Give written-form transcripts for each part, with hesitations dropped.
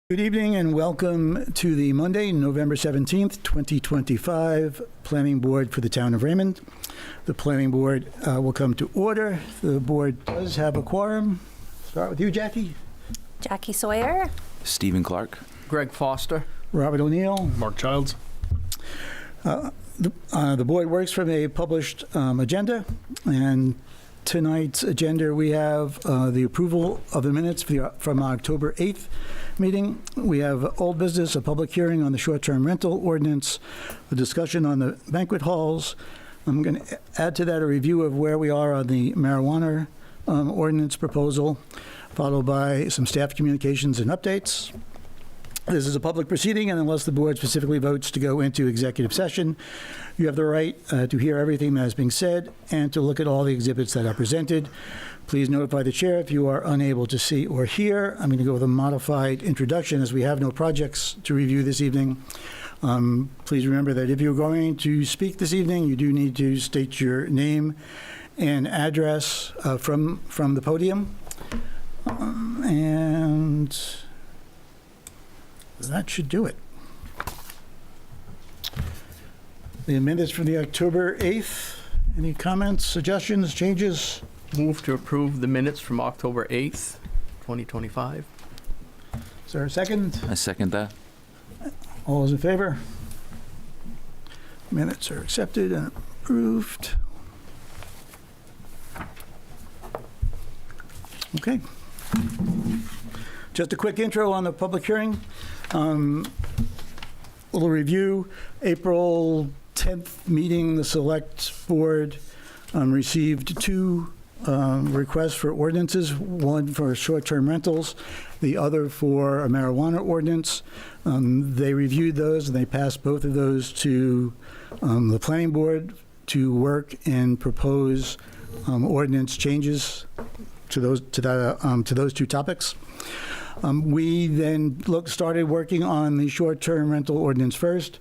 Good evening and welcome to the Monday, November 17th, 2025 Planning Board for the Town of Raymond. The Planning Board will come to order. The board does have a quorum. Start with you, Jackie. Jackie Sawyer. Stephen Clark. Greg Foster. Robert O'Neill. Mark Childs. The board works from a published agenda, and tonight's agenda we have the approval of the minutes from October 8th meeting. We have old business, a public hearing on the short-term rental ordinance, a discussion on the banquet halls. I'm going to add to that a review of where we are on the marijuana ordinance proposal, followed by some staff communications and updates. This is a public proceeding, and unless the board specifically votes to go into executive session, you have the right to hear everything that is being said and to look at all the exhibits that are presented. Please notify the chair if you are unable to see or hear. I'm going to go with a modified introduction as we have no projects to review this evening. Please remember that if you're going to speak this evening, you do need to state your name and address from the podium. And that should do it. The minutes from the October 8th. Any comments, suggestions, changes? Move to approve the minutes from October 8th, 2025. Is there a second? I second that. All those in favor? Minutes are accepted and approved. Okay. Just a quick intro on the public hearing. Little review. April 10th meeting, the select board received two requests for ordinances, one for short-term rentals, the other for a marijuana ordinance. They reviewed those and they passed both of those to the planning board to work and propose ordinance changes to those two topics. We then started working on the short-term rental ordinance first.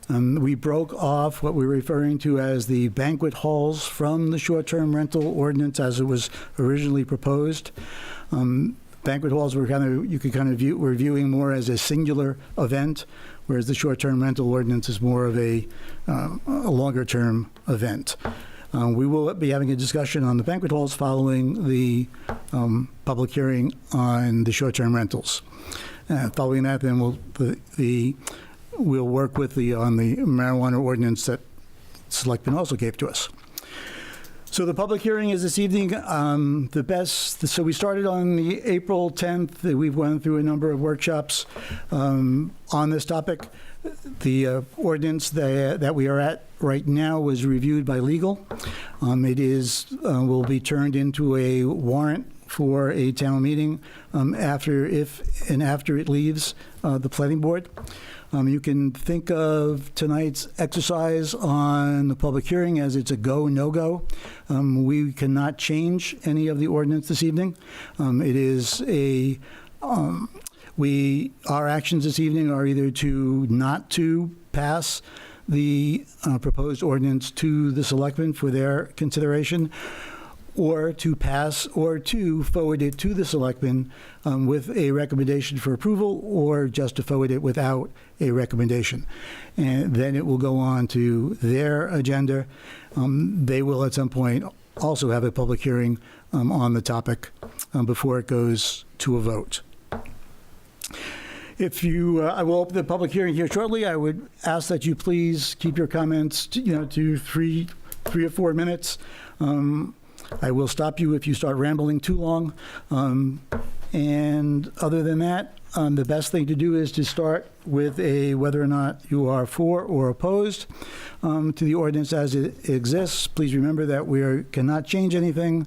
We broke off what we're referring to as the banquet halls from the short-term rental ordinance as it was originally proposed. Banquet halls were we're viewing more as a singular event, whereas the short-term rental ordinance is more of a longer-term event. We will be having a discussion on the banquet halls following the public hearing on the short-term rentals. Following that, then we'll work with on the marijuana ordinance that Selectmen also gave to us. So the public hearing is this evening. So we started on the April 10th. We've went through a number of workshops on this topic. The ordinance that we are at right now was reviewed by legal. It will be turned into a warrant for a town meeting after it leaves the planning board. You can think of tonight's exercise on the public hearing as it's a go, no-go. We cannot change any of the ordinance this evening. Our actions this evening are either not to pass the proposed ordinance to the selectmen for their consideration, or to pass or to forward it to the selectmen with a recommendation for approval, or just to forward it without a recommendation. And then it will go on to their agenda. They will at some point also have a public hearing on the topic before it goes to a vote. I will open the public hearing here shortly. I would ask that you please keep your comments to 3 or 4 minutes. I will stop you if you start rambling too long. And other than that, the best thing to do is to start with whether or not you are for or opposed to the ordinance as it exists. Please remember that we cannot change anything.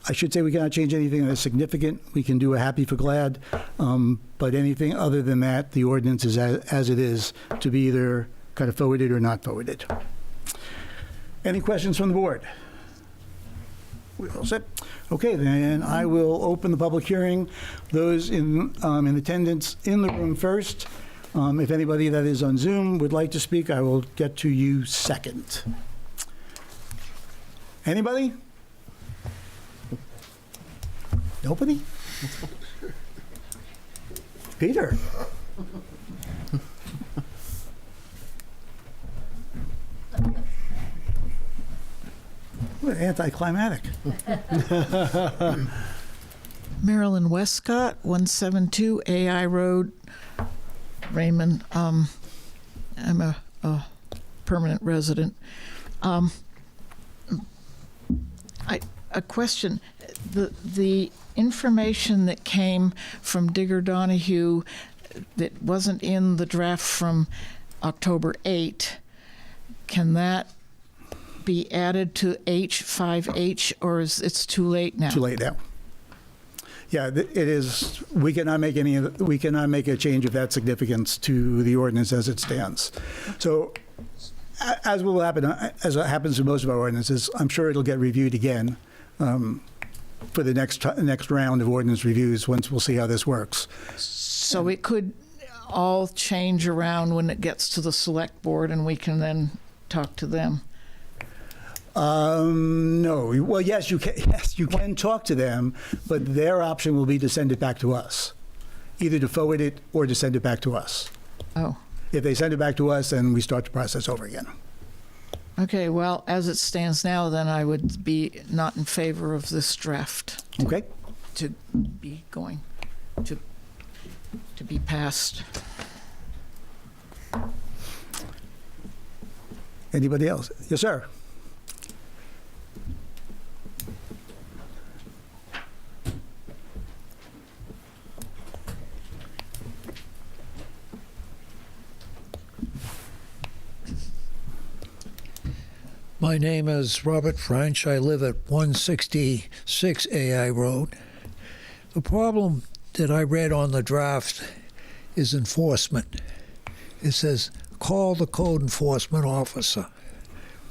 I should say we cannot change anything that is significant. We can do a happy for glad, but anything other than that, the ordinance is as it is, to be either kind of forwarded or not forwarded. Any questions from the board? We all set? Okay, then I will open the public hearing. Those in attendance in the room first. If anybody that is on Zoom would like to speak, I will get to you second. Anybody? Nobody? Peter. What anticlimactic. Marilyn Westcott, 172 AI Road, Raymond. I'm a permanent resident. A question. The information that came from Digger Donahue that wasn't in the draft from October 8, can that be added to H5H, or is it's too late now? Too late now. Yeah, it is. We cannot make a change of that significance to the ordinance as it stands. So, as will happen, as it happens in most of our ordinances, I'm sure it'll get reviewed again for the next round of ordinance reviews. Once we'll see how this works. So it could all change around when it gets to the select board, and we can then talk to them. No. Well, yes, you can. Yes, you can talk to them, but their option will be to send it back to us, either to forward it or to send it back to us. Oh, If they send it back to us, then we start the process over again. okay. Well, as it stands now, then I would be not in favor of this draft Okay. to be going to be passed. Anybody else? Yes, sir. My name is Robert French. I live at 166 AI Road. The problem that I read on the draft is enforcement. It says, call the code enforcement officer.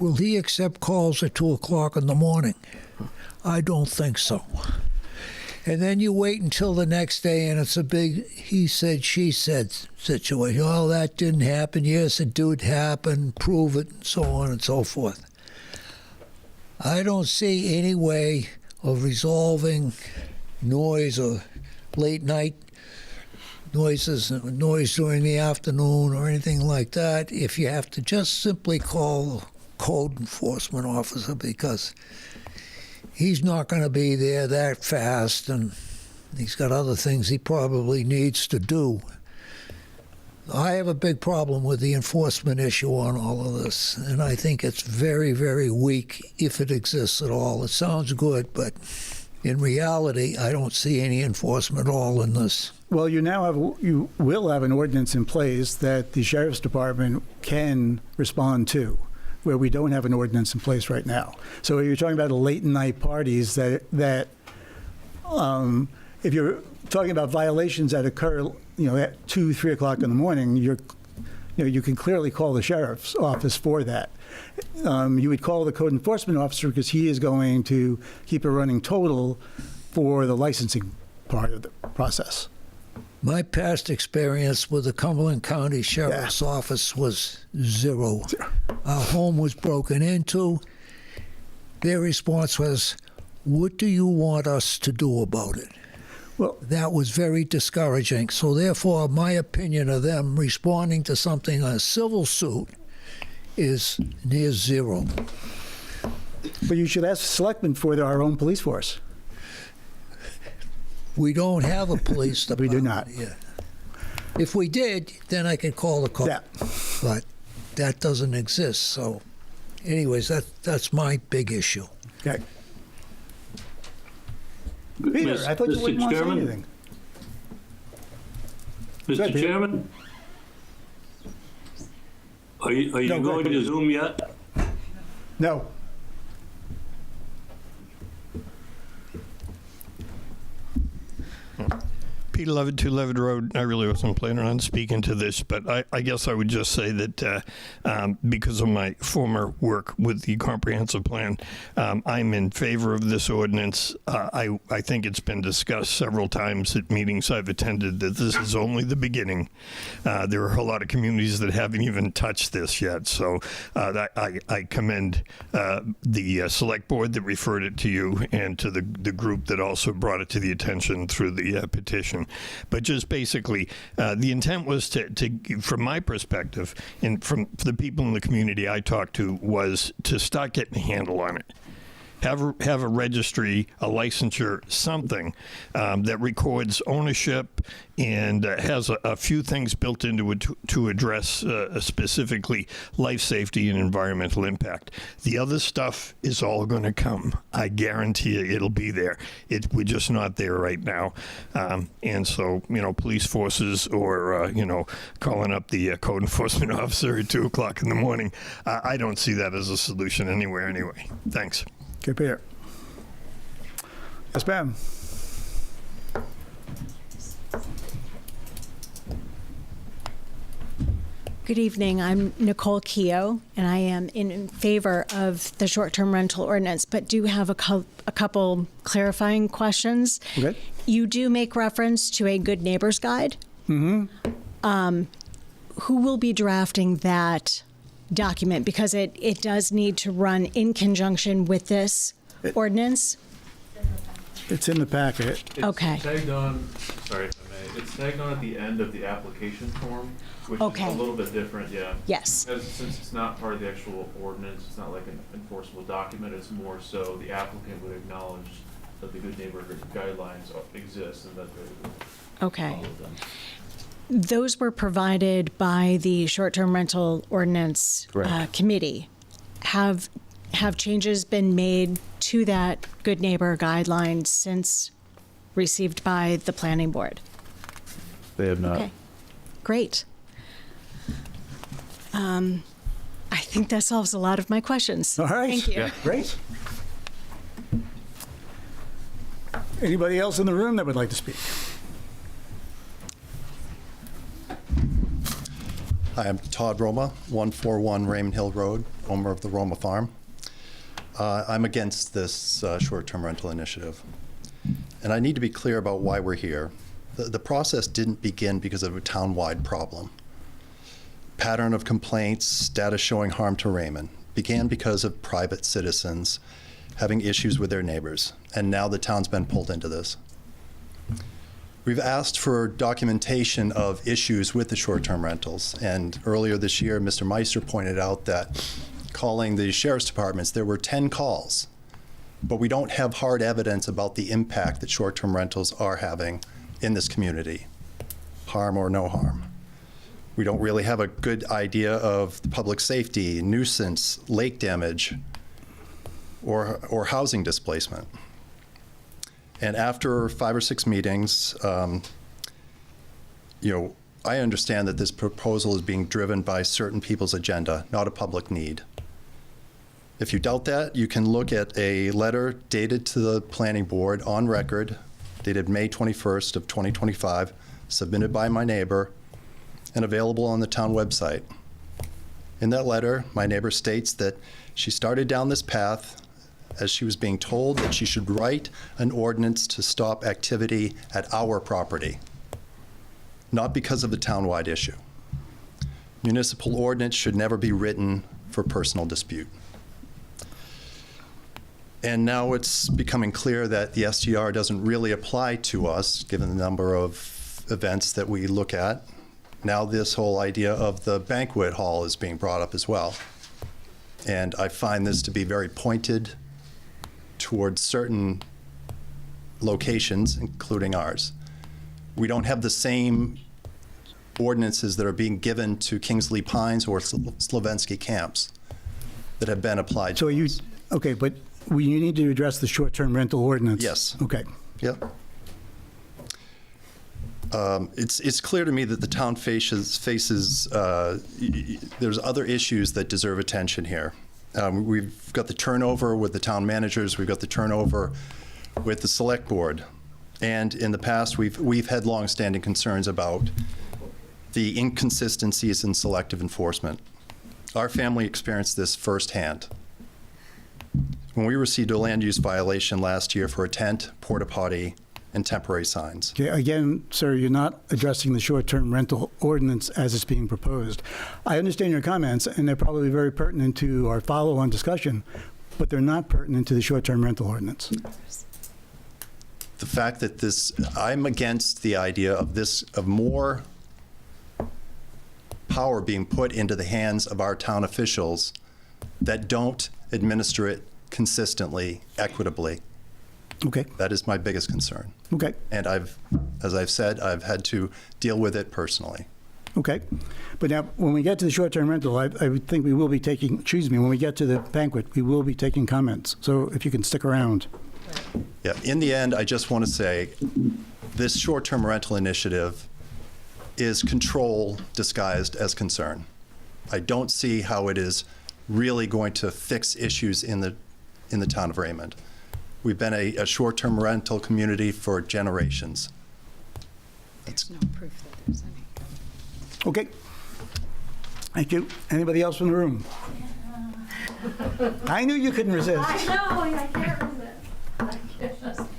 Will he accept calls at 2 o'clock in the morning? I don't think so. And then you wait until the next day and it's a big he said, she said situation. Oh, that didn't happen. Yes, it did happen. Prove it, and so on and so forth. I don't see any way of resolving noise or late night noises, noise during the afternoon or anything like that if you have to just simply call the code enforcement officer, because he's not going to be there that fast and he's got other things he probably needs to do. I have a big problem with the enforcement issue on all of this, and I think it's very, very weak if it exists at all. It sounds good, but in reality, I don't see any enforcement at all in this. Well, you will have an ordinance in place that the sheriff's department can respond to, where we don't have an ordinance in place right now. So you're talking about late night parties that if you're talking about violations that occur, at 2, 3 o'clock in the morning, you can clearly call the sheriff's office for that. You would call the code enforcement officer because he is going to keep a running total for the licensing part of the process. My past experience with the Cumberland County Sheriff's Office was zero. Our home was broken into. Their response was, "What do you want us to do about it?" Well, that was very discouraging. So therefore, my opinion of them responding to something on a civil suit is near zero. but you should ask the selectmen for our own police force. We don't have a police department. We do not. Yeah. If we did, then I could call the call. Yeah. But that doesn't exist. So anyways, that's my big issue. Okay. Peter, I thought you wouldn't want to say anything. Mr. Chairman? Are you No, go going ahead. to Zoom yet? No. Peter Levitt, 2 Levitt Road. I really wasn't planning on speaking to this, but I guess I would just say that because of my former work with the comprehensive plan, I'm in favor of this ordinance. I think it's been discussed several times at meetings I've attended that this is only the beginning. There are a lot of communities that haven't even touched this yet, so I commend the select board that referred it to you and to the group that also brought it to the attention through the petition. discussion. But just basically, the intent was to, from my perspective, and from the people in the community I talked to, was to start getting a handle on it. Have a registry, a licensure, something that records ownership and has a few things built into it to address specifically life safety and environmental impact. The other stuff is all going to come. I guarantee you it'll be there. We're just not there right now. And so, police forces or, calling up the code enforcement officer at 2 o'clock in the morning, I don't see that as a solution anywhere anyway. Thanks. Okay, Peter. Yes, ma'am. Good evening. I'm Nicole Keogh, and I am in favor of the short-term rental ordinance, but do have a couple clarifying questions. Okay. You do make reference to a Good Neighbors Guide. Mm-hmm. Who will be drafting that document? Because it does need to run in conjunction with this ordinance. It's in the packet. Okay. It's tagged on, sorry if I may, it's tagged on at the end of the application form, which Okay. is a little bit different, yeah. Yes. Since it's not part of the actual ordinance, it's not like an enforceable document, it's more so the applicant would acknowledge that the good neighborhood guidelines exist and that they would Okay. follow them. Those were provided by the short-term rental ordinance committee. Have changes been made to that good neighbor guideline since received by the planning board? They have not. Okay, great. I think that solves a lot of my questions. All right. Thank you. Yeah. Great. Anybody else in the room that would like to speak? Hi, I'm Todd Roma, 141 Raymond Hill Road, owner of the Roma Farm. I'm against this short-term rental initiative. And I need to be clear about why we're here. The process didn't begin because of a town-wide problem. Pattern of complaints, data showing harm to Raymond, began because of private citizens having issues with their neighbors. And now the town's been pulled into this. We've asked for documentation of issues with the short-term rentals. And earlier this year, Mr. Meister pointed out that calling the sheriff's departments, there were 10 calls, but we don't have hard evidence about the impact that short-term rentals are having in this community, harm or no harm. We don't really have a good idea of the public safety, nuisance, lake damage, or housing displacement. And after 5 or 6 meetings, I understand that this proposal is being driven by certain people's agenda, not a public need. If you doubt that, you can look at a letter dated to the planning board on record, dated May 21st of 2025, submitted by my neighbor and available on the town website. In that letter, my neighbor states that she started down this path as she was being told that she should write an ordinance to stop activity at our property, not because of the townwide issue. Municipal ordinance should never be written for personal dispute. And now it's becoming clear that the STR doesn't really apply to us, given the number of events that we look at. Now this whole idea of the banquet hall is being brought up as well. And I find this to be very pointed towards certain locations, including ours. We don't have the same ordinances that are being given to Kingsley Pines or Slavensky camps that have been applied So to you, us. okay, but you need to address the short-term rental ordinance. Yes. Okay. Yep. It's clear to me that the town faces there's other issues that deserve attention here. We've got the turnover with the town managers. We've got the turnover with the select board. And in the past, we've had long-standing concerns about the inconsistencies in selective enforcement. Our family experienced this firsthand. When we received a land use violation last year for a tent, porta potty, and temporary signs. Okay, again, sir, you're not addressing the short-term rental ordinance as it's being proposed. I understand your comments, and they're probably very pertinent to our follow-on discussion, but they're not pertinent to the short-term rental ordinance. the fact that I'm against the idea of more power being put into the hands of our town officials that don't administer it consistently, equitably. Okay, That is my biggest concern. okay, And as I've said, I've had to deal with it personally. okay. But now, when we get to the short-term rental, I would think we will be taking, when we get to the banquet, we will be taking comments. So if you can stick around. Yeah, in the end, I just want to say, this short-term rental initiative is control disguised as concern. I don't see how it is really going to fix issues in the town of Raymond. We've been a short-term rental community for generations. There's no proof that there's any. Okay. Thank you. Anybody else in the room? I knew you couldn't resist. I know, I can't resist.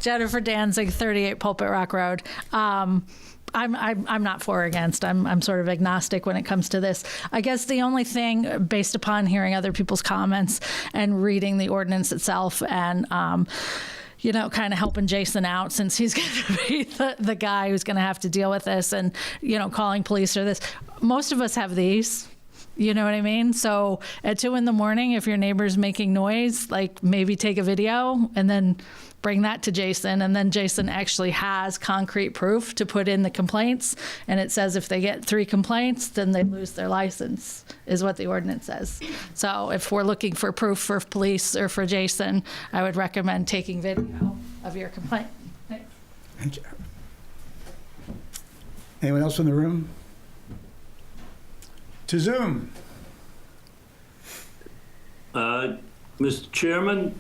Jennifer Danzig, 38 Pulpit Rock Road. I'm not for or against. I'm sort of agnostic when it comes to this. I guess the only thing, based upon hearing other people's comments and reading the ordinance itself, and kind of helping Jason out, since he's going to be the guy who's going to have to deal with this, and calling police or this. Most of us have these. You know what I mean? So at 2 a.m, if your neighbor's making noise, like, maybe take a video and then bring that to Jason. And then Jason actually has concrete proof to put in the complaints. And it says if they get 3 complaints, then they lose their license, is what the ordinance says. So if we're looking for proof for police or for Jason, I would recommend taking video of your complaint. Thanks. Thank you. Anyone else in the room? To Zoom. Mr. Chairman,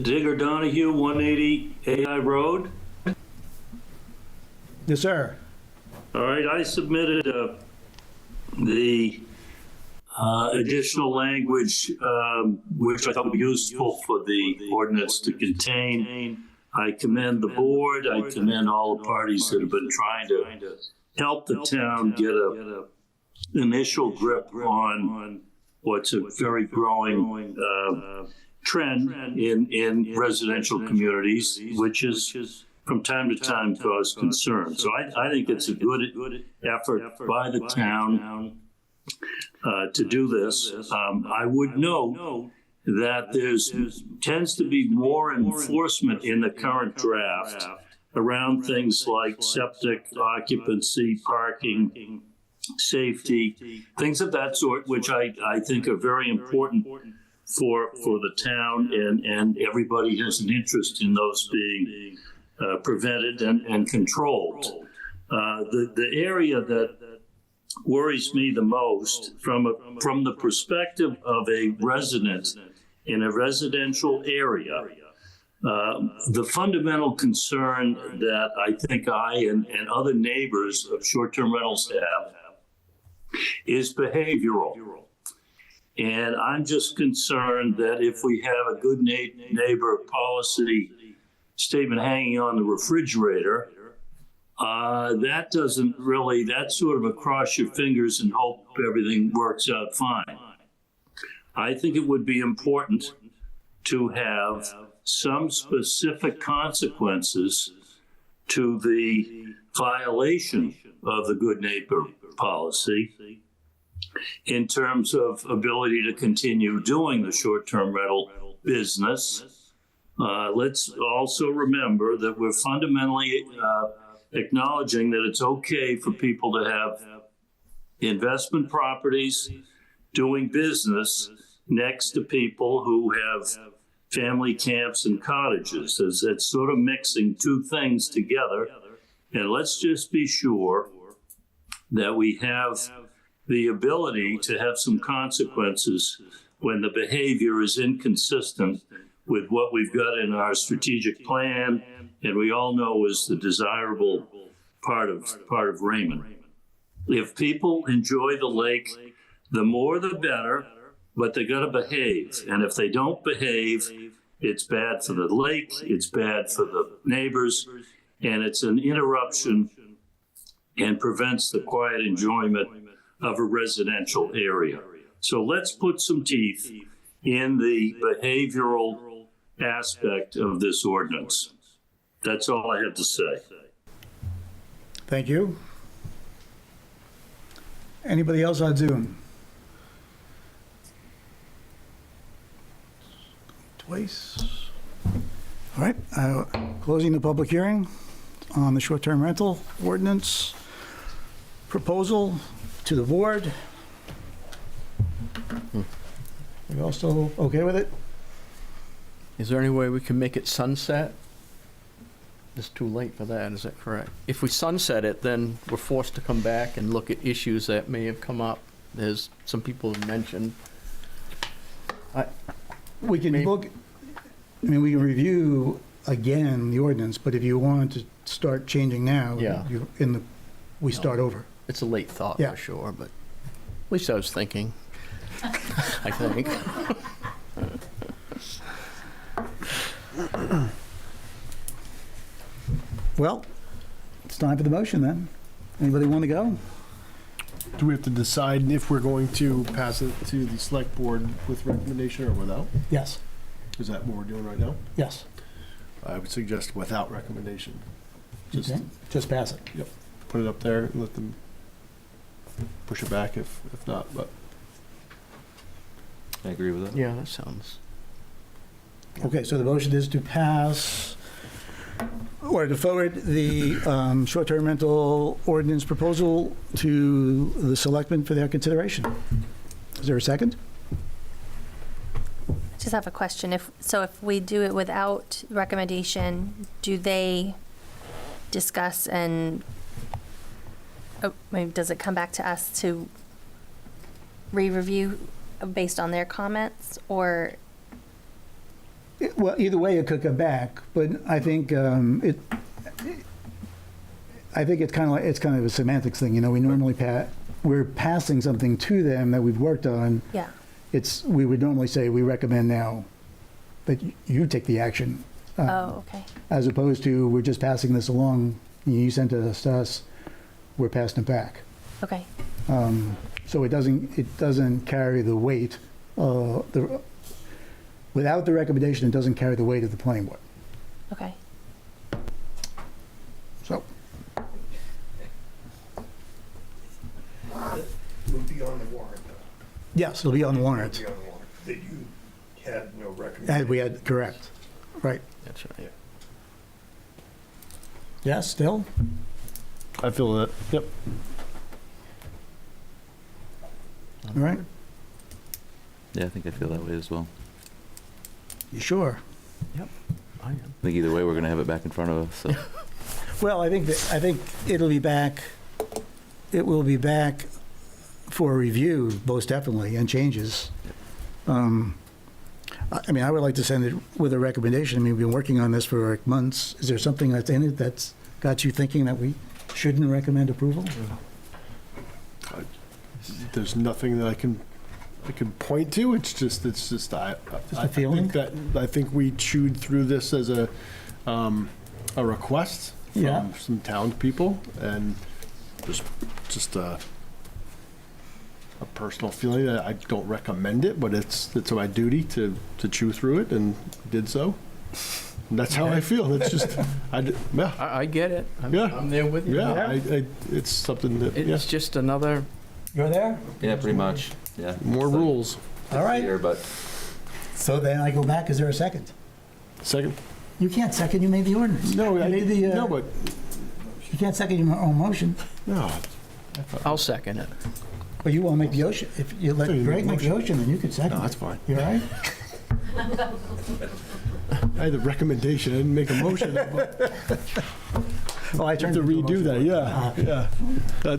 Digger Donahue, 180 AI Road. Yes, sir. All right, I submitted the additional language, which I thought would be useful for the ordinance to contain. I commend the board. I commend all the parties that have been trying to help the town get a initial grip on what's a very growing trend in residential communities, which is from time to time cause concern. So I think it's a good effort by the town to do this. I would note that there's tends to be more enforcement in the current draft around things like septic, occupancy, parking, safety, things of that sort, which I think are very important for the town, and everybody has an interest in those being prevented and controlled. The area that worries me the most from the perspective of a resident in a residential area, the fundamental concern that I think I and other neighbors of short-term rentals have is behavioral. And I'm just concerned that if we have a good neighbor policy statement hanging on the refrigerator, that doesn't really, that's sort of a cross your fingers and hope everything works out fine. I think it would be important to have some specific consequences to the violation of the good neighbor policy in terms of ability to continue doing the short-term rental business. Let's also remember that we're fundamentally acknowledging that it's okay for people to have investment properties doing business next to people who have family camps and cottages. It's sort of mixing two things together. And let's just be sure that we have the ability to have some consequences when the behavior is inconsistent with what we've got in our strategic plan, and we all know is the desirable part of Raymond. If people enjoy the lake, the more the better, but they got to behave. And if they don't behave, it's bad for the lake, it's bad for the neighbors, and it's an interruption and prevents the quiet enjoyment of a residential area. So let's put some teeth in the behavioral aspect of this ordinance. That's all I have to say. Thank you. Anybody else on Zoom? Twice. All right, closing the public hearing on the short-term rental ordinance proposal to the board. You all still okay with it? Is there any way we can make it sunset? It's too late for that, is that correct? If we sunset it, then we're forced to come back and look at issues that may have come up. There's some people have mentioned. We can look, I mean, we can review again the ordinance, but if you want to start changing now, Yeah. we start over. It's a late thought Yeah. for sure, but at least I was thinking, I think. Well, it's time for the motion then. Anybody want to go? Do we have to decide if we're going to pass it to the select board with recommendation or without? Yes. Is that what we're doing right now? Yes. I would suggest without recommendation. Okay. Just pass it. Yep. Put it up there and let them push it back if not, but. I agree with that. Yeah, that sounds. Okay, so the motion is to pass or to forward the short-term rental ordinance proposal to the selectmen for their consideration. Is there a second? Just have a question. If we do it without recommendation, do they discuss and maybe does it come back to us to re-review based on their comments, or? Well, either way, it could come back, but I think it's kind of a semantics thing. You know, we normally we're passing something to them that we've worked on. Yeah. We would normally say we recommend now that you take the action. Oh, okay. As opposed to we're just passing this along. You sent it to us, we're passing it back. Okay. So it doesn't carry the weight. Without the recommendation, it doesn't carry the weight of the planning board. Okay. So. It would be on the warrant. Yes, it'll be on the warrant. It would be on the warrant. That you had no And recommendation. we had, correct. Right. That's right. Yes, still? I feel that. Yep. All right. Yeah, I think I feel that way as well. You sure? I am. I think either way, we're going to have it back in front of us. So. Well, I think it'll be back. It will be back for review, most definitely, and changes. I mean, I would like to send it with a recommendation. I mean, we've been working on this for like months. Is there something that's in it that's got you thinking that we shouldn't recommend approval? There's nothing that I can point to. It's just I feeling? I think we chewed through this as a request from some townspeople, and just a personal feeling that I don't recommend it, but it's my duty to chew through it, and did so. And that's how I feel. It's just I get it. I'm there with you. Yeah, it's something that It's just another. You're there? Yeah, pretty much. Yeah. more rules. All right. Here, but So then I go back. Is there a second? Second. You can't second. You made the ordinance. No, you made the. no, but You can't second your own motion. no. I'll second it. But you want to make the motion. If you let you Greg make make the motion, then you could second. No, it. that's fine. You all right? I had the recommendation. I didn't make a motion. Oh, I have turned to it into a redo motion. that. Yeah, yeah.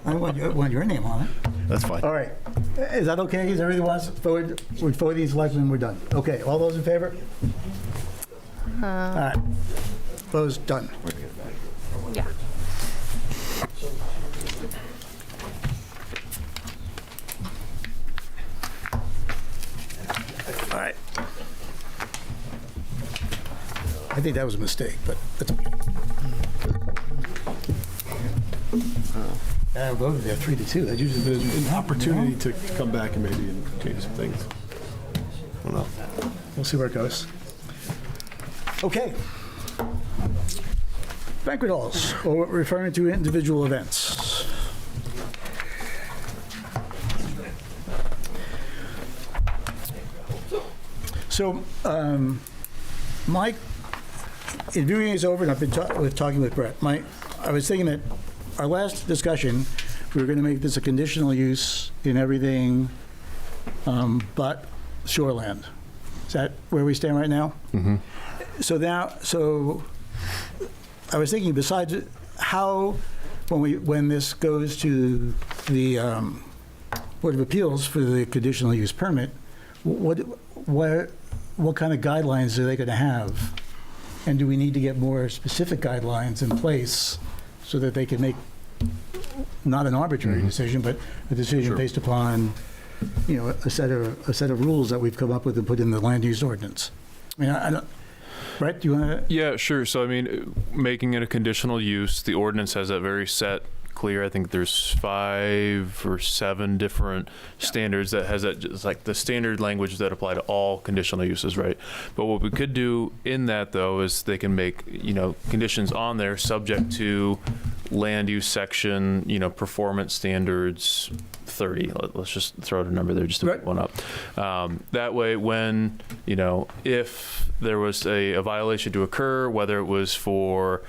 I want your name on it. That's fine. All right. Is that okay? Is everybody wants forward? We're forward these selectmen. We're done. Okay. All those in favor? All right. Opposed? Done. Yeah. All right. I think that was a mistake, but that's okay. I voted there 3-2. That usually There's an opportunity to come back and maybe change some things. I don't know. We'll see where it goes. Okay. Banquet halls, or referring to individual events. So, Mike, in viewing this over, and I've been talking with Brett, I was thinking that our last discussion, we were going to make this a conditional use in everything but shoreland. Is that where we stand right now? Mm-hmm. So I was thinking, besides how, when this goes to the Board of Appeals for the conditional use permit, what kind of guidelines are they going to have? And do we need to get more specific guidelines in place so that they can make not an arbitrary decision, but a decision based upon, a set of rules that we've come up with and put in the land use ordinance? I mean, I don't. Brett, do you want to? Yeah, sure. So, I mean, making it a conditional use, the ordinance has that very set, clear. I think there's 5 or 7 different standards that has that, just like the standard language that apply to all conditional uses, right? But what we could do in that, though, is they can make, conditions on there subject to land use section, performance standards 30. Let's just throw out a number there just to pick one up. That way, when, if there was a violation to occur, whether it was for,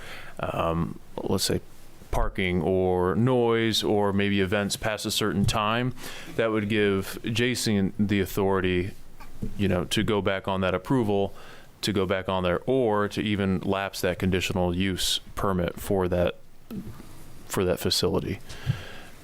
let's say, parking or noise or maybe events past a certain time, that would give Jason the authority, to go back on that approval, to go back on there, or to even lapse that conditional use permit for that facility.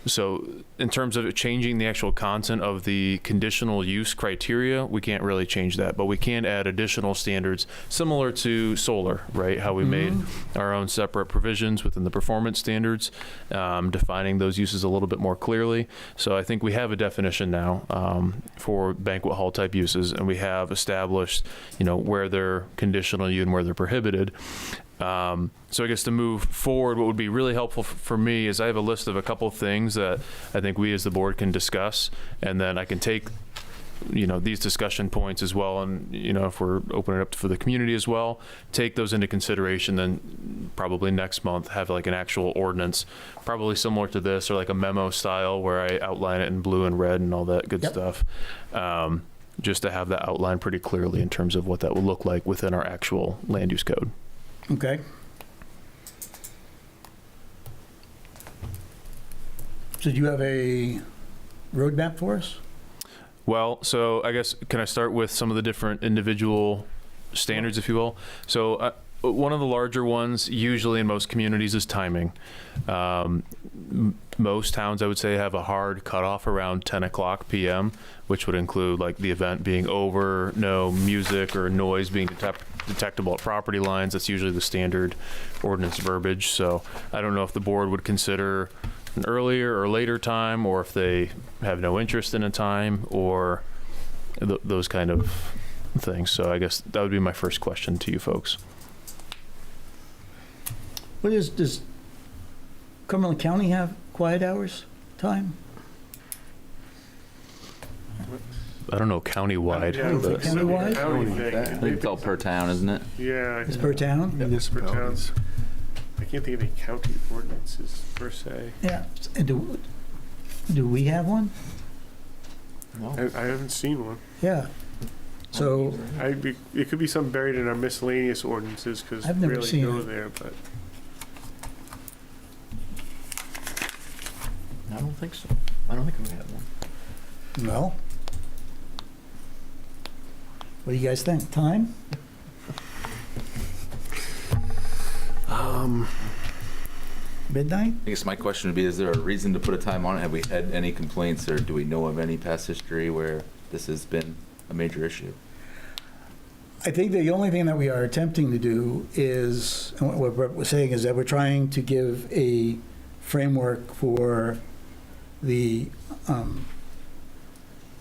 So in terms of changing the actual content of the conditional use criteria, we can't really change that, but we can add additional standards similar to solar, right? How we made our own separate provisions within the performance standards, defining those uses a little bit more clearly. So I think we have a definition now for banquet hall type uses, and we have established, where they're conditional use and where they're prohibited. So I guess to move forward, what would be really helpful for me is I have a list of a couple of things that I think we as the board can discuss, and then I can take, these discussion points as well, and, if we're opening it up for the community as well, take those into consideration, then probably next month have like an actual ordinance, probably similar to this, or like a memo style where I outline it in blue and red and all that good stuff. Just to have that outlined pretty clearly in terms of what that will look like within our actual land use code. Okay. So do you have a roadmap for us? Well, so I guess, can I start with some of the different individual standards, if you will? So one of the larger ones, usually in most communities, is timing. Most towns, I would say, have a hard cutoff around 10 o'clock p.m., which would include like the event being over, no music or noise being detectable at property lines. That's usually the standard ordinance verbiage. So I don't know if the board would consider an earlier or later time, or if they have no interest in a time, or those kind of things. So I guess that would be my first question to you folks. Does Cumberland County have quiet hours time? I don't know countywide. Countywide? I think it's all per town, isn't it? Yeah. It's per town? Per towns. I can't think of any county ordinances per se. Yeah. And do we have one? No. I haven't seen one. Yeah. So It could be something buried in our miscellaneous ordinances because I've we never rarely seen go it. there. But I don't think so. I don't think we have one. no. What do you guys think? Time? Midnight? I guess my question would be, is there a reason to put a time on it? Have we had any complaints, or do we know of any past history where this has been a major issue? I think the only thing that we are attempting to do is, and what Brett was saying, is that we're trying to give a framework for the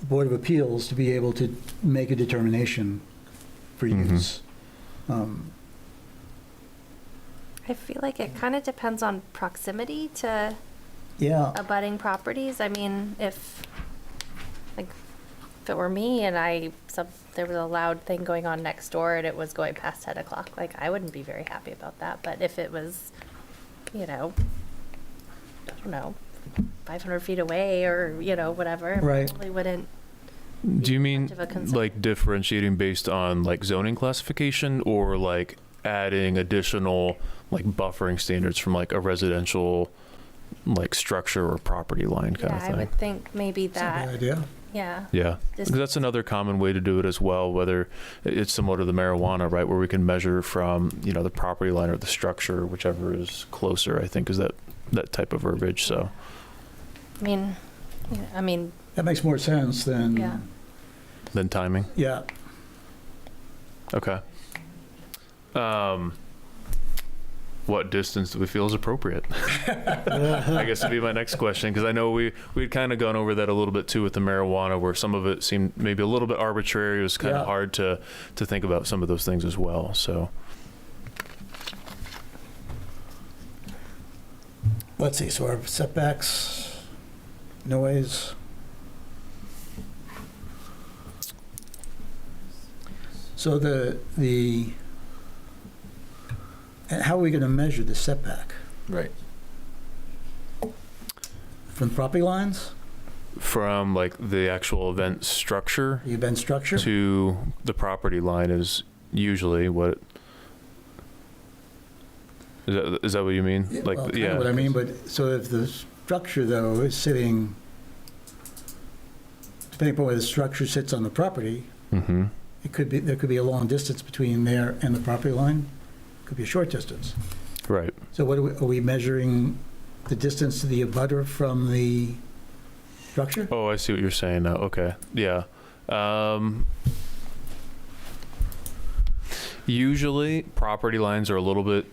Board of Appeals to be able to make a determination for use. I feel like it kind of depends on proximity to Yeah. abutting properties. I mean, if if it were me and there was a loud thing going on next door and it was going past 10 o'clock, like, I wouldn't be very happy about that. But if it was, I don't know, 500 feet away or, whatever, Right. it probably wouldn't. Do you mean much of a concern. like differentiating based on like zoning classification, or like adding additional like buffering standards from like a residential like structure or property line kind of Yeah, thing? I would think maybe That's a good that. idea. Yeah. Yeah, Just- 'cause that's another common way to do it as well, whether it's similar to the marijuana, right, where we can measure from, the property line or the structure, whichever is closer, I think, is that type of verbiage, so. I mean, That makes more sense than, yeah. Then timing, yeah. okay. What distance do we feel is appropriate? I guess would be my next question, because I know we'd kind of gone over that a little bit too with the marijuana, where some of it seemed maybe a little bit arbitrary. It was kind of Yeah. hard to think about some of those things as well, so. Let's see, so our setbacks, noise. So and how are we going to measure the setback? Right. From property lines, From like the actual event structure the event structure? to the property line is usually what, is that what you mean? Like, Well, kind yeah. of what I mean, but, so if the structure, though, is sitting, depending upon where the structure sits on the property, Mm-hmm. there could be a long distance between there and the property line. Could be a short distance. Right. So what are we measuring the distance to the abutter from the structure? Oh, I see what you're saying now. Okay. Yeah. Usually property lines are a little bit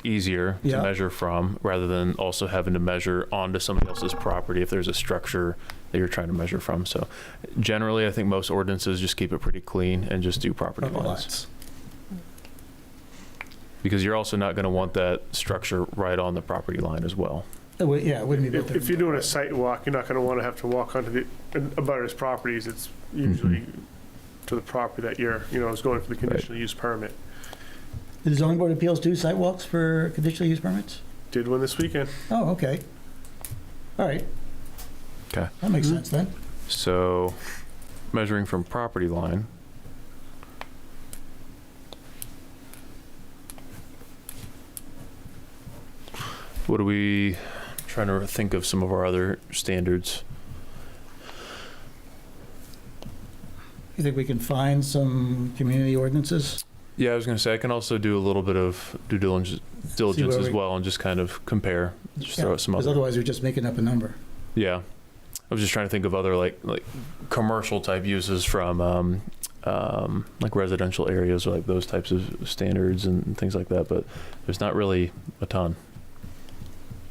easier to Yeah. measure from, rather than also having to measure onto somebody else's property if there's a structure that you're trying to measure from. So generally, I think most ordinances just keep it pretty clean and just do property lines. Because you're also not going to want that structure right on the property line as well. Yeah, it wouldn't be. If you're doing a site walk, you're not going to want to have to walk onto the abutters properties. It's usually to the property that you're, is going for the conditional use permit. Did the zoning board of appeals do sidewalks for conditional use permits? Did one this weekend. Oh, okay. All right. Okay. That makes sense then. So measuring from property line. What are we trying to think of some of our other standards? You think we can find some community ordinances? Yeah, I was going to say, I can also do a little bit of due diligence where as we- well and just kind of compare, just throw out some Because other. otherwise we're just making up a number. Yeah. I was just trying to think of other like commercial type uses from like residential areas or like those types of standards and things like that, but there's not really a ton.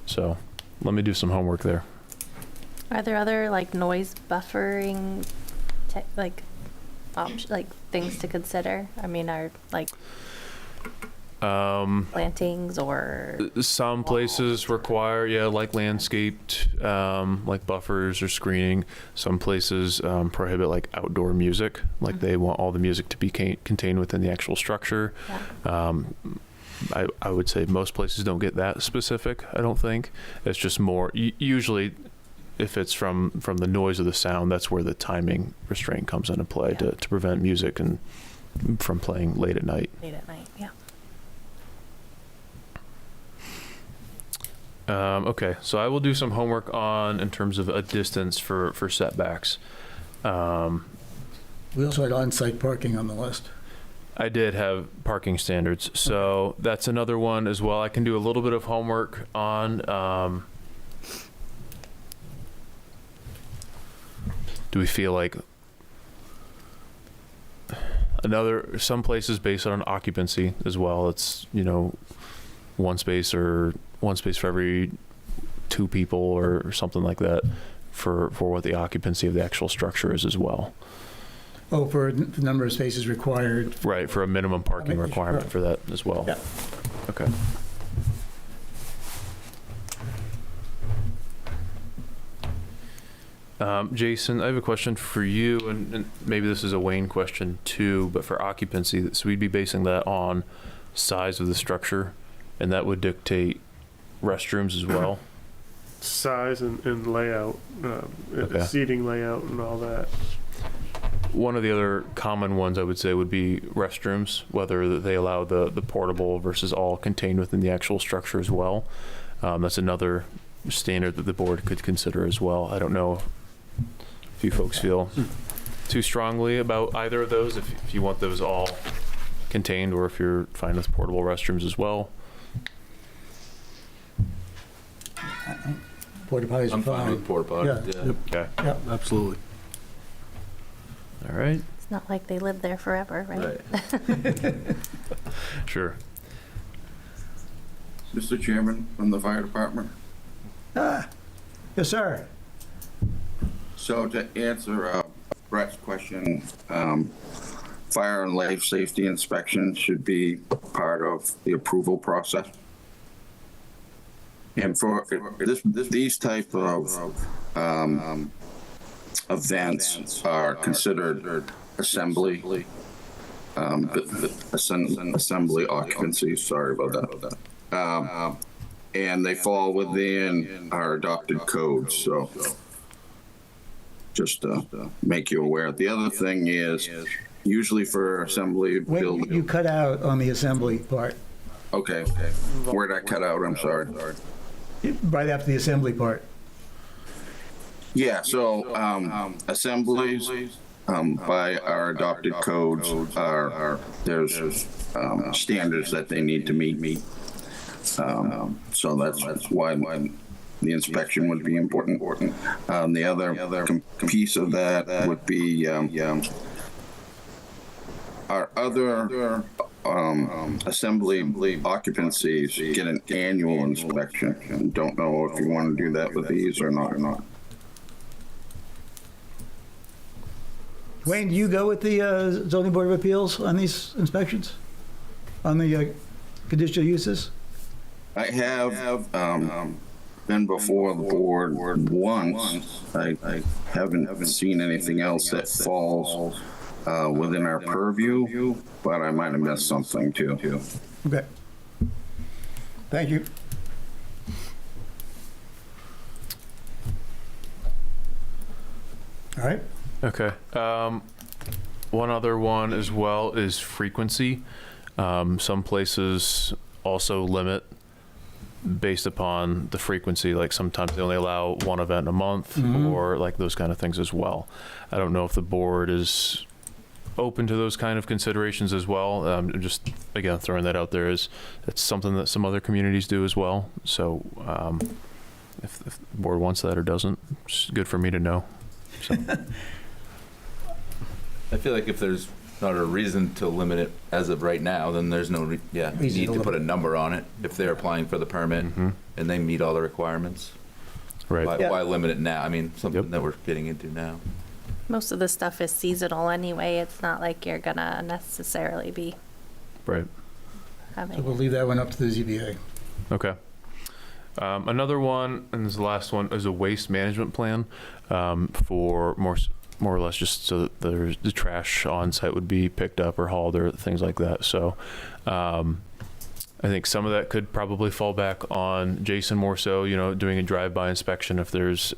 So let me do some homework there. Are there other like noise buffering, things to consider? I mean, are like plantings or Some places require, like landscaped, like buffers or screening. Some places prohibit like outdoor music, like they want all the music to be contained within the actual structure. Yeah. I would say most places don't get that specific, I don't think. It's just more, usually if it's from the noise of the sound, that's where the timing restraint comes into play to prevent music and from playing late at night. late at night? Yeah. Okay, so I will do some homework in terms of a distance for setbacks. We also had on-site parking on the list. I did have parking standards, so that's another one as well. I can do a little bit of homework on. Do we feel like some places based on occupancy as well? It's one space for every two people or something like that for what the occupancy of the actual structure is as well. Oh, for the number of spaces required. Right, for a minimum parking requirement for that as well. Yeah. Okay. Jason, I have a question for you, and maybe this is a Wayne question too, but for occupancy, so we'd be basing that on size of the structure, and that would dictate restrooms as well? Size and layout, Okay. seating layout and all that. One of the other common ones I would say would be restrooms, whether they allow the portable versus all contained within the actual structure as well. That's another standard that the board could consider as well. I don't know if you folks feel too strongly about either of those, if you want those all contained, or if you're fine with portable restrooms as well. Porta potties are I'm fine with porta potties, yeah. Okay. Yeah. Absolutely. All right. It's not like they live there forever, right? Right. Sure. Mr. Chairman, from the fire department. Yes, sir. So to answer Brett's question, fire and life safety inspection should be part of the approval process. And for these type of events are considered assembly, assembly occupancies, sorry about that. And they fall within our adopted codes, so just to make you aware. The other thing is, usually for assembly Wait, building. you cut out on the assembly part, Okay, where'd I cut out? I'm sorry. right after the assembly part. Yeah, so assemblies by our adopted codes there's standards that they need to meet. So that's why the inspection would be important. The other piece of that would be our other assembly occupancies get an annual inspection. Don't know if you want to do that with these or not. Wayne, do you go with the zoning board of appeals on these inspections? On the conditional uses? I have been before the board once. I haven't seen anything else that falls within our purview, but I might have missed something too. Okay. Thank you. All right. Okay. One other one as well is frequency. Some places also limit based upon the frequency. Like sometimes they only allow one event a month, or like those kind of things as well. I don't know if the board is open to those kind of considerations as well. Just again throwing that out there, is it's something that some other communities do as well. So if the board wants that or doesn't, it's good for me to know. So. I feel like if there's not a reason to limit it as of right now, then there's no need to put a number on it if they're applying for the permit and they meet all the requirements. Right. Why limit it now? I mean, something that we're getting into now. Most of the stuff is seasonal anyway. It's not like you're gonna necessarily be Right. So we'll leave that one up to the ZBA. Okay. Another one, and this is the last one, is a waste management plan for more or less just so that the trash on site would be picked up or hauled or things like that. So I think some of that could probably fall back on Jason more so, doing a drive-by inspection if there's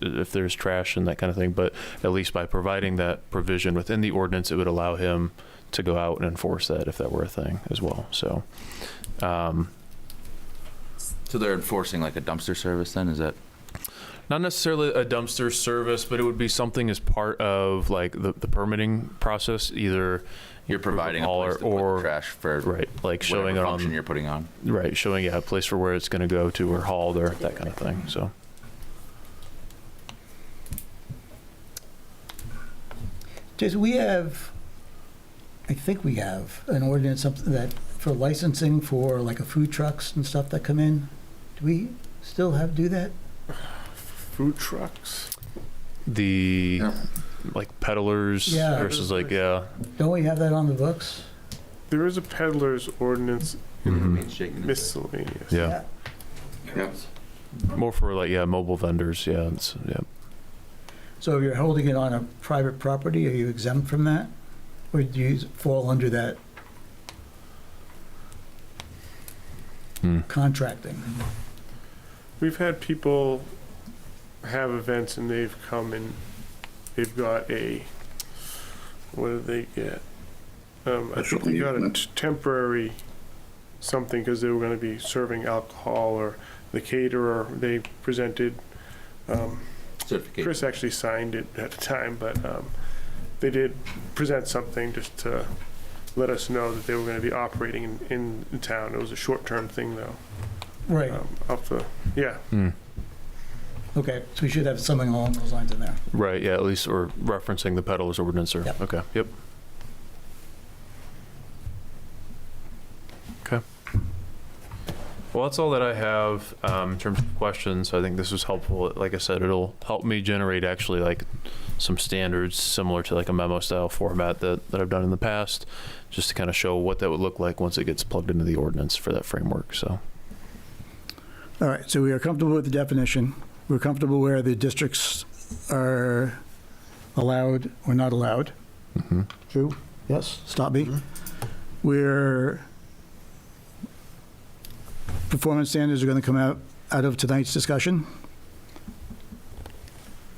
trash and that kind of thing. But at least by providing that provision within the ordinance, it would allow him to go out and enforce that if that were a thing as well. So. So they're enforcing like a dumpster service then? Is that? Not necessarily a dumpster service, but it would be something as part of like the permitting process. Either you're providing a place to put trash for like showing it function on you're putting on. Right, showing a place for where it's going to go to or hauled or that kind of thing. So. Jason, I think we have an ordinance, something that for licensing for like a food trucks and stuff that come in. Do we still do that? Food trucks? Like peddlers versus Don't we have that on the books? There is a peddler's ordinance miscellaneous. Yeah. More for mobile vendors. So if you're holding it on a private property, are you exempt from that? Or do you fall under that contracting? We've had people have events and they've come and they've got a, what did they get? I think they got a temporary something because they were going to be serving alcohol, or the caterer, they presented, Certification. Chris actually signed it at the time, but they did present something just to let us know that they were going to be operating in town. It was a short-term thing, though. Right. Yeah. Okay, so we should have something along those lines in there. Right, yeah, at least, or referencing the peddler's ordinance, or, Yep. okay, yep. Okay. Well, that's all that I have in terms of questions. I think this was helpful. Like I said, it'll help me generate actually like some standards similar to like a memo style format that I've done in the past, just to kind of show what that would look like once it gets plugged into the ordinance for that framework, so. All right, so we are comfortable with the definition. We're comfortable where the districts are allowed or not allowed. True? Yes? Stop me. We're, performance standards are going to come out of tonight's discussion.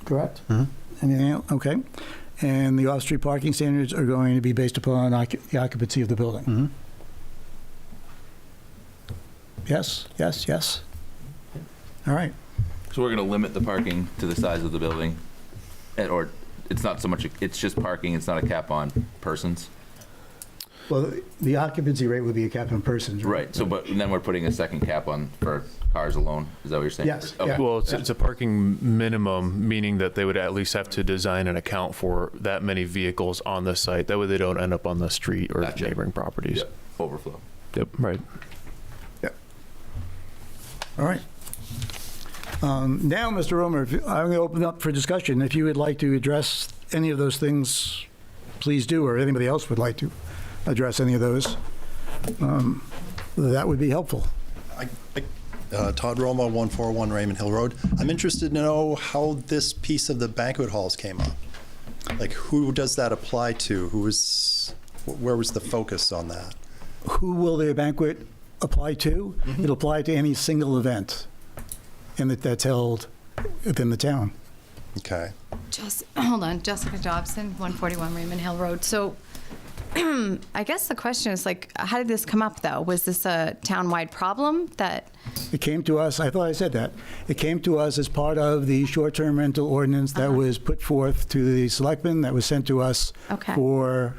Correct? Anything else? Okay. And the off-street parking standards are going to be based upon the occupancy of the building. Yes, yes, yes. All right. So we're going to limit the parking to the size of the building, or it's not so much, it's just parking, it's not a cap on persons? Well, the occupancy rate would be a cap on persons, right? Right, so, but then we're putting a second cap on for cars alone, is that what you're saying? Yes, Okay. yeah. Well, it's a parking minimum, meaning that they would at least have to design an account for that many vehicles on the site. That way they don't end up on the street or Gotcha. neighboring properties. Yep. Overflow. Yep, right. Yep. All right. Now, Mr. Romer, I'm going to open up for discussion. If you would like to address any of those things, please do, or anybody else would like to address any of those, that would be helpful. Todd Roma, 141 Raymond Hill Road. I'm interested to know how this piece of the banquet halls came up. Like, who does that apply to? Where was the focus on that? Who will the banquet apply to? It'll apply to any single event and that's held within the town. Okay. Hold on, Jessica Dobson, 141 Raymond Hill Road. So I guess the question is, like, how did this come up, though? Was this a town-wide problem that... It came to us, I thought I said that. It came to us as part of the short-term rental ordinance that was put forth to the selectmen, that was sent to us for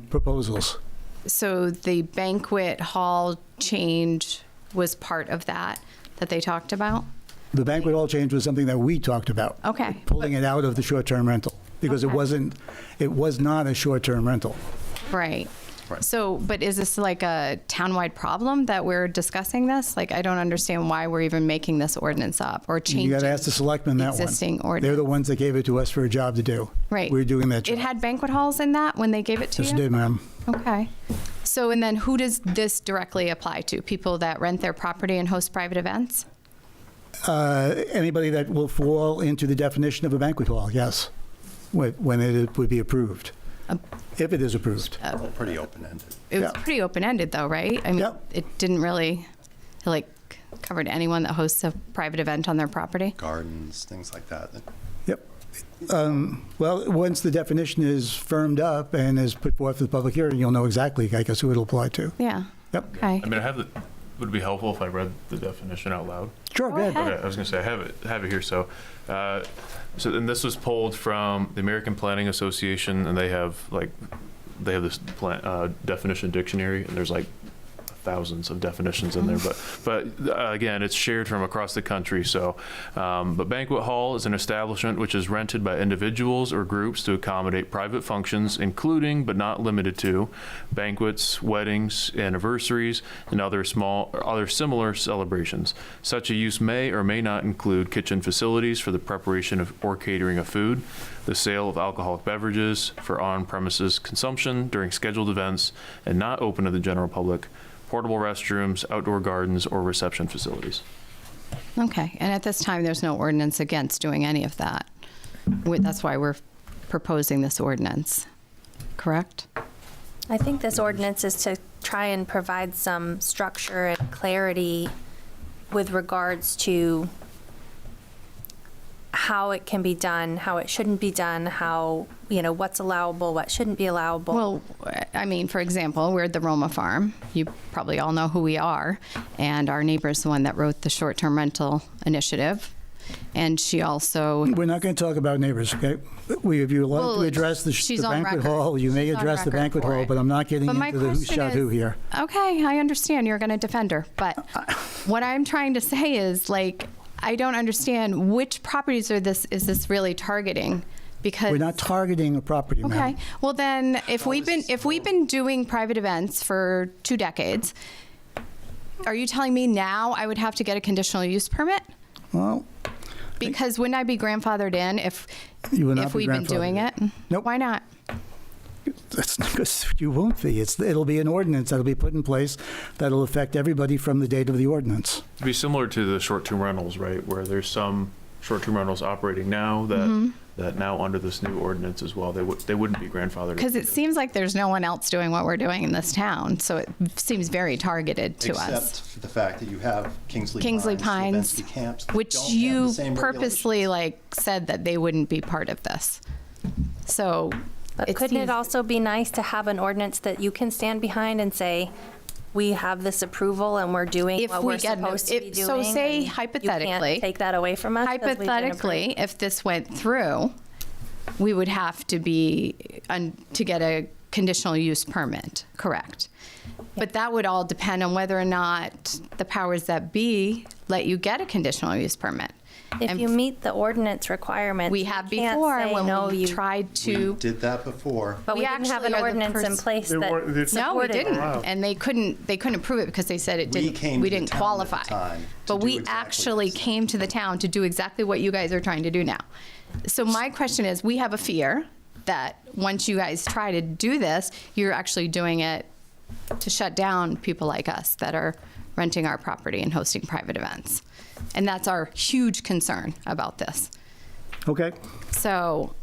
proposals. So the banquet hall change was part of that they talked about? The banquet hall change was something that we talked about. Okay. Pulling it out of the short-term rental, because it was not a short-term rental. Right. So, but is this like a town-wide problem that we're discussing this? Like, I don't understand why we're even making this ordinance up or changing. You got to ask the selectmen that one. Existing ordinance. They're the ones that gave it to us for a job to do. Right. We're doing that job. It had banquet halls in that when they gave it to you? Yes, it did, ma'am. Okay. So, and then who does this directly apply to? People that rent their property and host private events? Anybody that will fall into the definition of a banquet hall, yes, when it would be approved, if it is approved. Pretty open-ended. It was pretty open-ended, though, right? I mean, it didn't really, covered anyone that hosts a private event on their property? Gardens, things like that. Yep. Well, once the definition is firmed up and is put forth for the public hearing, you'll know exactly, I guess, who it'll apply to. Yeah. Yep. Okay. I mean, would it be helpful if I read the definition out loud? Sure, go ahead. Okay, I was going to say, I have it here. So and this was pulled from the American Planning Association, and they have this definition dictionary, and there's like thousands of definitions in there, but again, it's shared from across the country. So, but banquet hall is an establishment which is rented by individuals or groups to accommodate private functions, including but not limited to banquets, weddings, anniversaries, and other similar celebrations. Such a use may or may not include kitchen facilities for the preparation of or catering of food, the sale of alcoholic beverages for on-premises consumption during scheduled events and not open to the general public, portable restrooms, outdoor gardens, or reception facilities. Okay. And at this time, there's no ordinance against doing any of that? That's why we're proposing this ordinance, correct? I think this ordinance is to try and provide some structure and clarity with regards to how it can be done, how it shouldn't be done, how, what's allowable, what shouldn't be allowable. Well, I mean, for example, we're at the Roma Farm. You probably all know who we are. And our neighbor's the one that wrote the short-term rental initiative. And she also... We're not going to talk about neighbors, okay? If you like Well, to address the she's on banquet record. hall, you may She's on address the record banquet for hall, it. but I'm not getting But my into the who question shot who is- here. Okay, I understand you're going to defend her. But what I'm trying to say is, I don't understand which properties is this really targeting? Because We're not targeting a property, ma'am. Okay. Well, then, if we've been doing private events for 2 decades, are you telling me now I would have to get a conditional use permit? Well, Because wouldn't I be grandfathered in if You would not be we've been doing it? grandfathered Nope. Why not? that's because you won't be. It'll be an ordinance that'll be put in place that'll affect everybody from the date of the ordinance. It'd be similar to the short-term rentals, right, where there's some short-term rentals operating now that now under this new ordinance as well, they wouldn't be grandfathered. Because it seems like there's no one else doing what we're doing in this town, so it seems very targeted to us. Except for the fact that you have Kingsley Pines, Levinsky camps, that which don't have the you same purposely said that they wouldn't be part of this. So, But couldn't it also be nice to have an ordinance that you can stand behind and say, we have this approval and we're doing If what we we're get supposed to be doing? so say and hypothetically, you can't take that away from us? 'cause we've been hypothetically, if this went through, we would have to to get a conditional use permit, correct? But that would all depend on whether or not the powers that be let you get a conditional use permit. If you meet the ordinance requirements, We you have can't before say, when no, we you. tried to. We did that before. But we didn't have an actually are the ordinance in place They weren't- that they- No, we supported didn't, it. and they couldn't approve it because they said it We didn't. came We to the didn't town at the qualify. time to But do we exactly actually this. came to the town to do exactly what you guys are trying to do now. So my question is, we have a fear that once you guys try to do this, you're actually doing it to shut down people like us that are renting our property and hosting private events, and that's our huge concern about this. Okay? So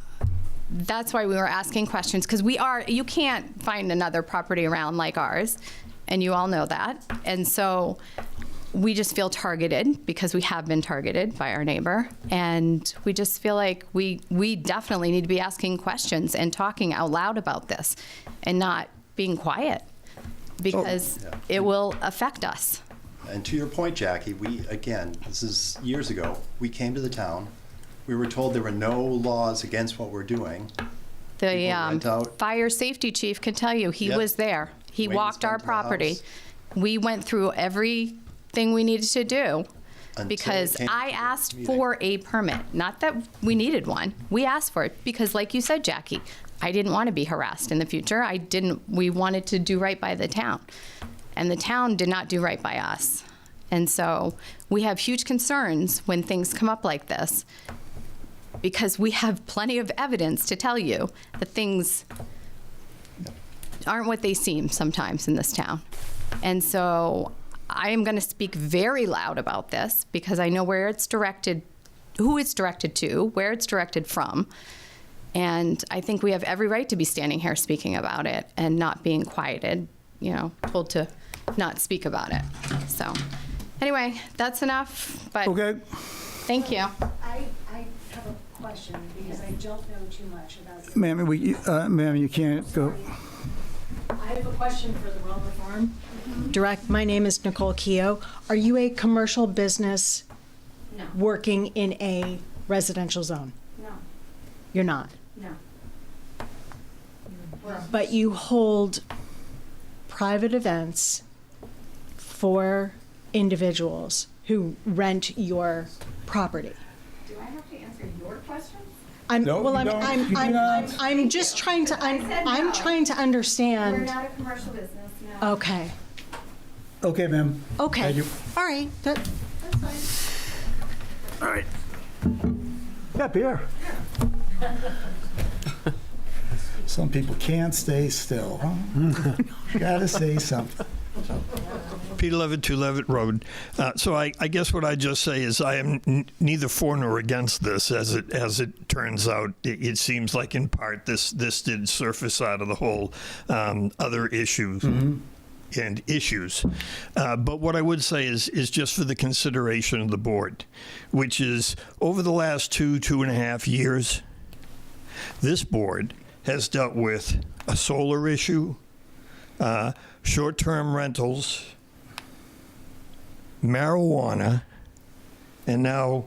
that's why we were asking questions, because you can't find another property around like ours, and you all know that. And so we just feel targeted because we have been targeted by our neighbor. And we just feel like we definitely need to be asking questions and talking out loud about this and not being quiet, because it will affect us. And to your point, Jackie, this is years ago, we came to the town. We were told there were no laws against what we're doing. The People rent out. fire safety chief can tell you, he Yep. was there. He Wayne's walked our been to the property. house. We went through everything we needed to do Until because it came I to this asked meeting. for a permit. Not that we needed one. We asked for it because, like you said, Jackie, I didn't want to be harassed in the future. We wanted to do right by the town. And the town did not do right by us. And so we have huge concerns when things come up like this, because we have plenty of evidence to tell you that things aren't what they seem sometimes in this town. And so I am going to speak very loud about this because I know where it's directed, who it's directed to, where it's directed from. And I think we have every right to be standing here speaking about it and not being quieted, told to not speak about it. So anyway, that's enough, but Okay. thank you. I have a question because I don't know too much about this. Ma'am, you can't go. I have a question for the Roma Farm. My name is Nicole Keogh. Are you a commercial business working in a residential zone? No. You're not? No. But you hold private events for individuals who rent your property. Do I have to answer your question? I'm just trying to understand. We're not a commercial business, no. Okay. Okay, ma'am. Okay. Thank you. All right. That's fine. All right. Yeah, beer. Some people can't stay still, huh? Gotta say something. Peter Levitt, 2 Levitt Road. So I guess what I just say is I am neither for nor against this. As it turns out, it seems like in part this did surface out of the whole other issues. And issues. But what I would say is just for the consideration of the board, which is over the last 2.5 years, this board has dealt with a solar issue, short-term rentals, marijuana, and now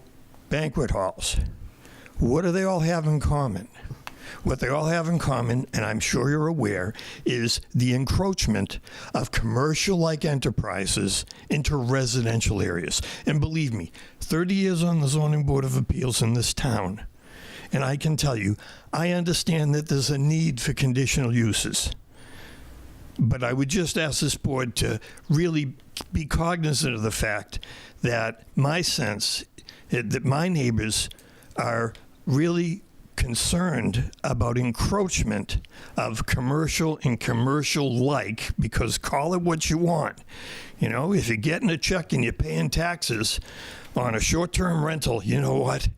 banquet halls. What do they all have in common? What they all have in common, and I'm sure you're aware, is the encroachment of commercial-like enterprises into residential areas. And believe me, 30 years on the Zoning Board of Appeals in this town, and I can tell you, I understand that there's a need for conditional uses. But I would just ask this board to really be cognizant of the fact that my sense that my neighbors are really concerned about encroachment of commercial and commercial-like, because call it what you want. You know, if you're getting a check and you're paying taxes on a short-term rental, you know what?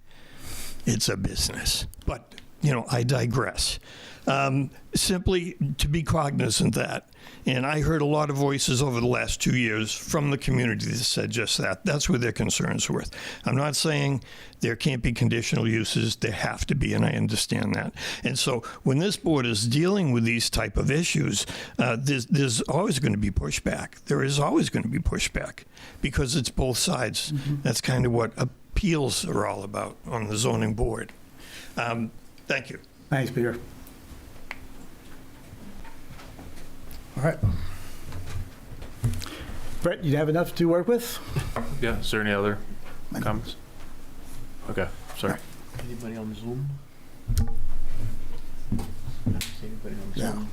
It's a business. But, you know, I digress. Simply to be cognizant of that. And I heard a lot of voices over the last 2 years from the community that said just that. That's where their concerns were. I'm not saying there can't be conditional uses. There have to be, and I understand that. And so when this board is dealing with these type of issues, there's always going to be pushback. There is always going to be pushback because it's both sides. That's kind of what appeals are all about on the zoning board. Thank you. Thanks, Peter. All right. Brett, you have enough to work with? Yeah, is there any other comments? Okay, sorry. Anybody on Zoom? Yeah. All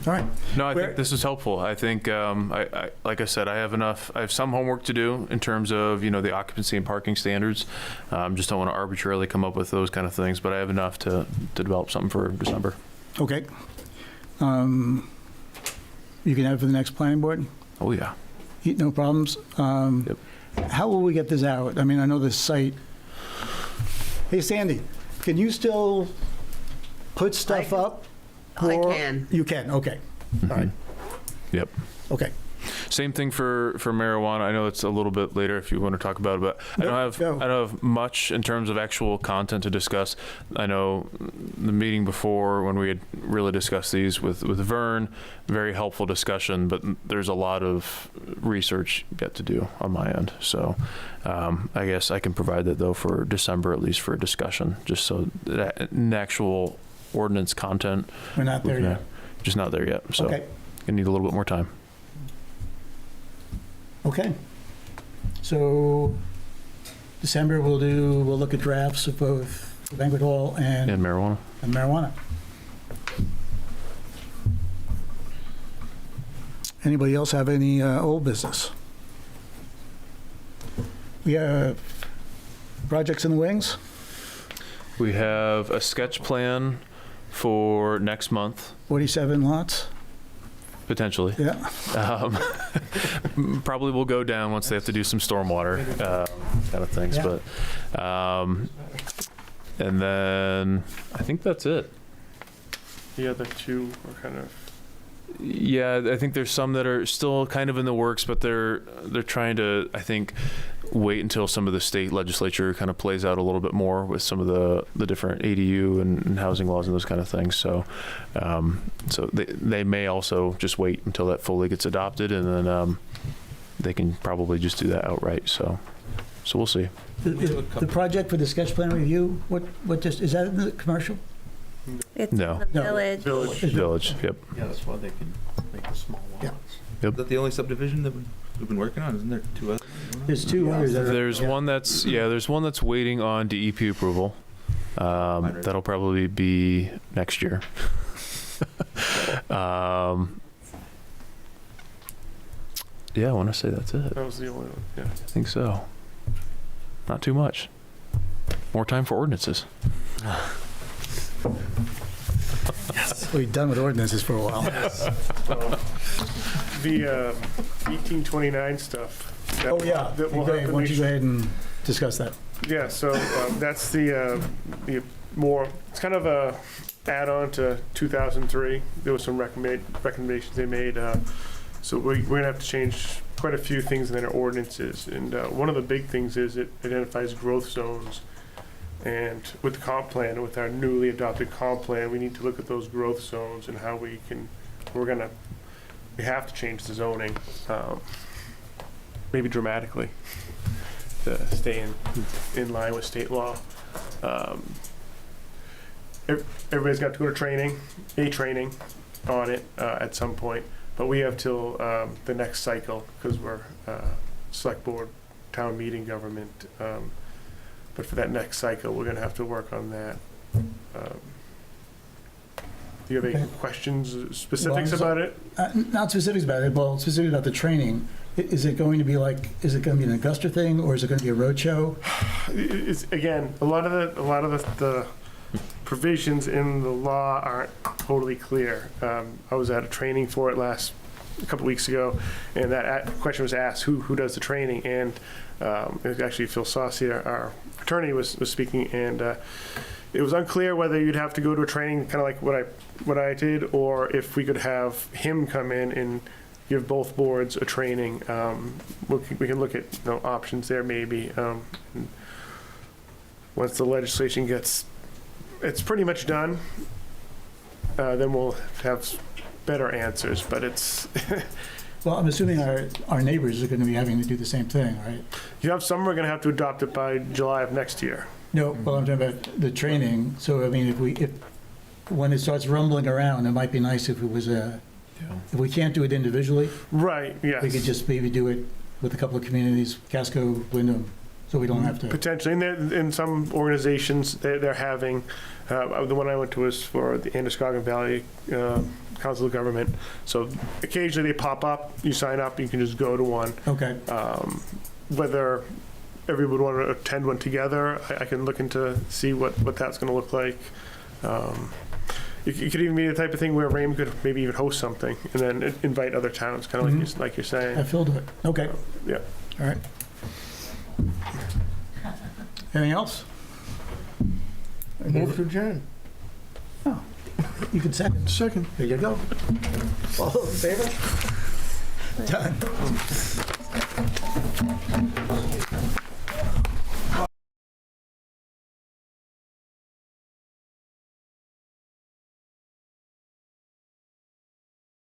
right. No, I think this is helpful. I think, I like I said, I have some homework to do in terms of, you know, the occupancy and parking standards. Just don't want to arbitrarily come up with those kind of things, but I have enough to develop something for December. Okay. You can have it for the next planning board? Oh, yeah. No problems. Yep. How will we get this out? I mean, I know this site. Hey, Sandy, can you still put stuff up? I can. You can, okay. All right. Yep. Okay. Same thing for marijuana. I know it's a little bit later if you want to talk about it, but I don't have much in terms of actual content to discuss. I know the meeting before when we had really discussed these with Vern, very helpful discussion, but there's a lot of research yet to do on my end. So I guess I can provide that though for December, at least for a discussion, just so that an actual ordinance content. We're not there yet. Just not there yet. So Okay. I need a little bit more time. Okay. So December we'll look at drafts of both the banquet hall and marijuana. And marijuana. Anybody else have any old business? We have projects in the wings. We have a sketch plan for next month. 47 lots. Potentially. Yeah. Probably will go down once they have to do some stormwater kind of things. Yeah. But and then I think that's it. The other two are kind of. Yeah, I think there's some that are still kind of in the works, but they're trying to, I think, wait until some of the state legislature kind of plays out a little bit more with some of the different ADU and housing laws and those kind of things. So, so they may also just wait until that fully gets adopted, and then they can probably just do that outright. So we'll see. The project for the sketch plan review, is that in the commercial? It's No. the village. Village, yep. Yeah, that's why they can make the small lots. Yep. Is that the only subdivision that we've been working on? Isn't there two others? There's two others. There's one that's waiting on DEP approval. That'll probably be next year. Yeah, I want to say that's it. That was the only one. Yeah. I think so. Not too much. More time for ordinances. Yes. We've done with ordinances for a while. The 1829 stuff. Oh, yeah. That we'll Okay, have to why don't make you go ahead and discuss that? Yeah, so that's the more, it's kind of a add-on to 2003. There was some recommendations they made. So we're going to have to change quite a few things in our ordinances. And one of the big things is it identifies growth zones. And with the comp plan, with our newly adopted comp plan, we need to look at those growth zones and how we have to change the zoning, maybe dramatically, to stay in line with state law. Everybody's got to go to training on it at some point, but we have till the next cycle because we're select board, town meeting government. But for that next cycle, we're going to have to work on that. Do you have any questions, specifics about it? Not specifics about it, but specifically about the training. Is it going to be an Augusta thing, or is it going to be a roadshow? It's, again, a lot of the provisions in the law aren't totally clear. I was at a training for it a couple weeks ago, and that question was asked, who does the training? And it was actually Phil Saucier, our attorney, was speaking, and it was unclear whether you'd have to go to a training, kind of like what I did, or if we could have him come in and give both boards a training. We can look at options there maybe. Once the legislation it's pretty much done, then we'll have better answers. But it's well, I'm assuming our neighbors are going to be having to do the same thing, right? You have some are going to have to adopt it by July of next year. No, well, I'm talking about the training. So I mean, if when it starts rumbling around, it might be nice if it was if we can't do it individually, right? Yes, we could just maybe do it with a couple of communities, Casco, Wyndham, so we don't have to. Potentially, and in some organizations, they're having, the one I went to was for the Androscoggin Valley Council of Government. So occasionally they pop up, you sign up, you can just go to one. Okay. Whether everyone would want to attend one together, I can look into see what that's going to look like. It could even be the type of thing where Raymond could maybe even host something and then invite other towns, kind of like you're saying. I filled it. Okay. Yeah. All right. Anything else? Move to adjourn. Oh, you can second. Second. There you go. All those in favor? Done.